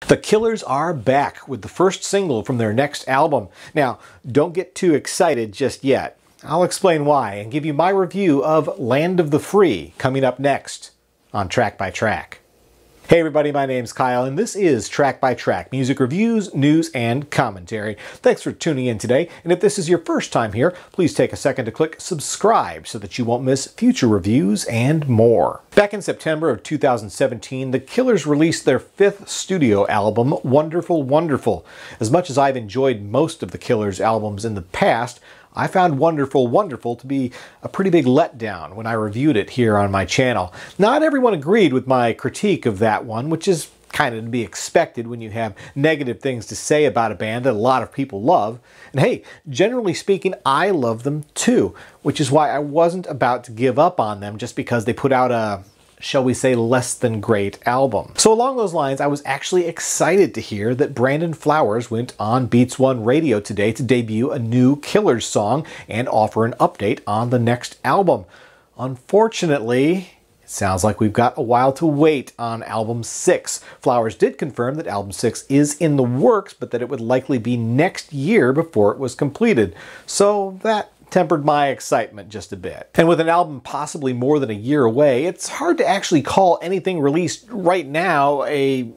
The Killers are back with the first single from their next album. Now, don't get too excited just yet. I'll explain why and give you my review of Land of the Free coming up next on Track by Track. Hey everybody, my name's Kyle and this is Track by Track, music reviews, news, and commentary. Thanks for tuning in today, and if this is your first time here, please take a second to click subscribe so that you won't miss future reviews and more. Back in September of 2017, the Killers released their fifth studio album, Wonderful Wonderful. As much as I've enjoyed most of the Killers albums in the past, I found Wonderful Wonderful to be a pretty big letdown when I reviewed it here on my channel. Not everyone agreed with my critique of that one, which is kind of to be expected when you have negative things to say about a band that a lot of people love. And hey, generally speaking, I love them too, which is why I wasn't about to give up on them just because they put out a, shall we say, less than great album. So along those lines, I was actually excited to hear that Brandon Flowers went on Beats One Radio today to debut a new Killers song and offer an update on the next album. Unfortunately, it sounds like we've got a while to wait on Album 6. Flowers did confirm that Album 6 is in the works, but that it would likely be next year before it was completed. So that tempered my excitement just a bit. And with an album possibly more than a year away, it's hard to actually call anything released right now a,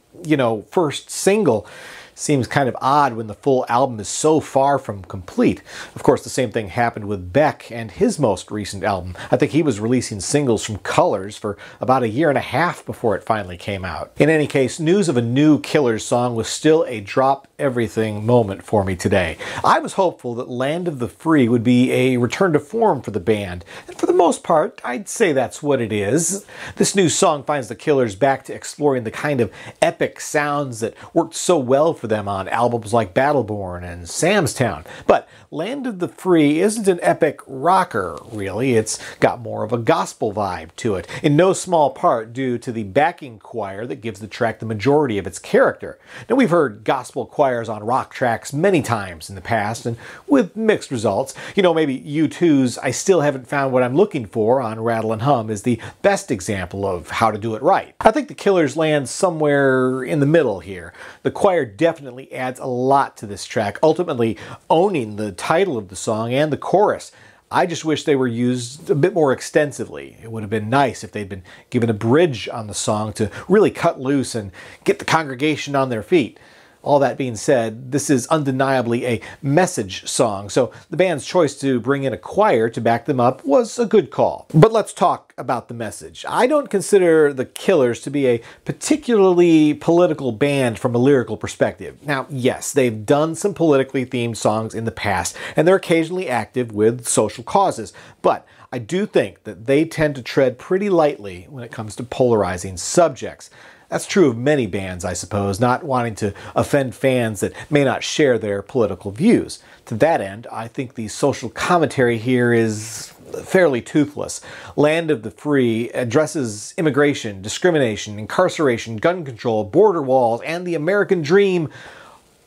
first single. Seems kind of odd when the full album is so far from complete. Of course, the same thing happened with Beck and his most recent album. I think he was releasing singles from Colors for about a year and a half before it finally came out. In any case, news of a new Killers song was still a drop everything moment for me today. I was hopeful that Land of the Free would be a return to form for the band, and for the most part, I'd say that's what it is. This new song finds the Killers back to exploring the kind of epic sounds that worked so well for them on albums like Battleborn and Sam's Town. But Land of the Free isn't an epic rocker, really. It's got more of a gospel vibe to it, in no small part due to the backing choir that gives the track the majority of its character. Now, we've heard gospel choirs on rock tracks many times in the past, and with mixed results. Maybe U2's I Still Haven't Found What I'm Looking For on Rattle and Hum is the best example of how to do it right. I think the Killers land somewhere in the middle here. The choir definitely adds a lot to this track, ultimately owning the title of the song and the chorus. I just wish they were used a bit more extensively. It would have been nice if they'd been given a bridge on the song to really cut loose and get the congregation on their feet. All that being said, this is undeniably a message song, so the band's choice to bring in a choir to back them up was a good call. But let's talk about the message. I don't consider the Killers to be a particularly political band from a lyrical perspective. Now, yes, they've done some politically themed songs in the past, and they're occasionally active with social causes, but I do think that they tend to tread pretty lightly when it comes to polarizing subjects. That's true of many bands, I suppose, not wanting to offend fans that may not share their political views. To that end, I think the social commentary here is fairly toothless. Land of the Free addresses immigration, discrimination, incarceration, gun control, border walls, and the American dream,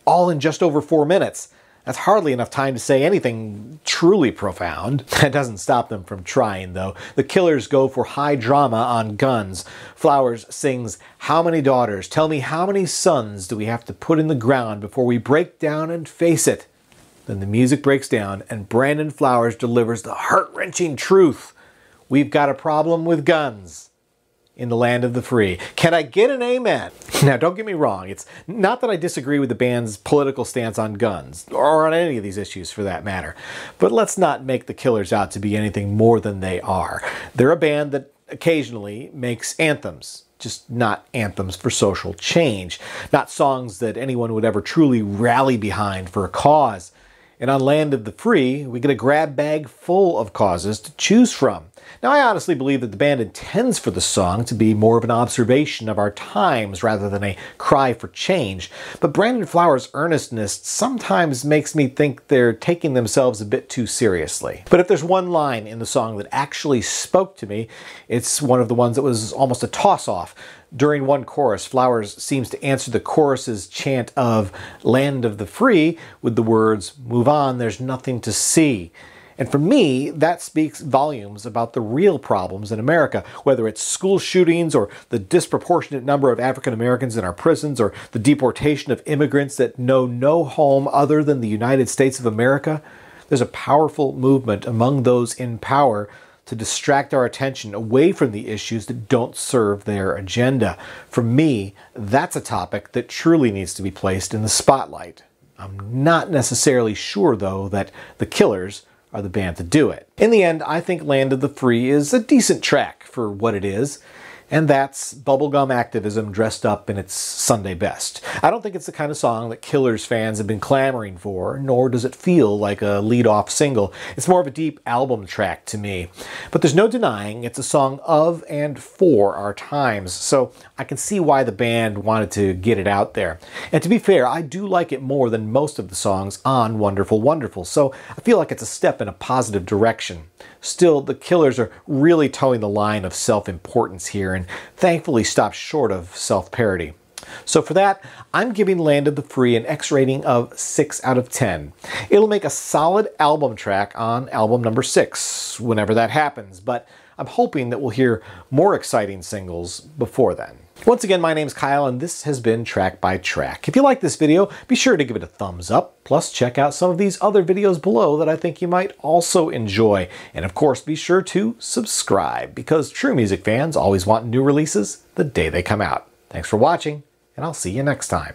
all in just over 4 minutes. That's hardly enough time to say anything truly profound. That doesn't stop them from trying, though. The Killers go for high drama on guns. Flowers sings, "How many daughters? Tell me how many sons do we have to put in the ground before we break down and face it?" Then the music breaks down and Brandon Flowers delivers the heart-wrenching truth. We've got a problem with guns in the Land of the Free. Can I get an amen? Now, don't get me wrong. It's not that I disagree with the band's political stance on guns, or on any of these issues for that matter, but let's not make the Killers out to be anything more than they are. They're a band that occasionally makes anthems, just not anthems for social change, not songs that anyone would ever truly rally behind for a cause. And on Land of the Free, we get a grab bag full of causes to choose from. Now, I honestly believe that the band intends for the song to be more of an observation of our times rather than a cry for change, but Brandon Flowers' earnestness sometimes makes me think they're taking themselves a bit too seriously. But if there's one line in the song that actually spoke to me, it's one of the ones that was almost a toss-off. During one chorus, Flowers seems to answer the chorus's chant of Land of the Free with the words, "Move on, there's nothing to see." And for me, that speaks volumes about the real problems in America, whether it's school shootings or the disproportionate number of African Americans in our prisons or the deportation of immigrants that know no home other than the United States of America. There's a powerful movement among those in power to distract our attention away from the issues that don't serve their agenda. For me, that's a topic that truly needs to be placed in the spotlight. I'm not necessarily sure, though, that the Killers are the band to do it. In the end, I think Land of the Free is a decent track for what it is, and that's bubblegum activism dressed up in its Sunday best. I don't think it's the kind of song that Killers fans have been clamoring for, nor does it feel like a lead-off single. It's more of a deep album track to me. But there's no denying it's a song of and for our times, so I can see why the band wanted to get it out there. And to be fair, I do like it more than most of the songs on Wonderful Wonderful, so I feel like it's a step in a positive direction. Still, the Killers are really towing the line of self-importance here and thankfully stopped short of self-parody. So for that, I'm giving Land of the Free an X rating of 6 out of 10. It'll make a solid album track on album number 6, whenever that happens, but I'm hoping that we'll hear more exciting singles before then. Once again, my name's Kyle, and this has been Track by Track. If you like this video, be sure to give it a thumbs up, plus check out some of these other videos below that I think you might also enjoy. And of course, be sure to subscribe, because true music fans always want new releases the day they come out. Thanks for watching, and I'll see you next time.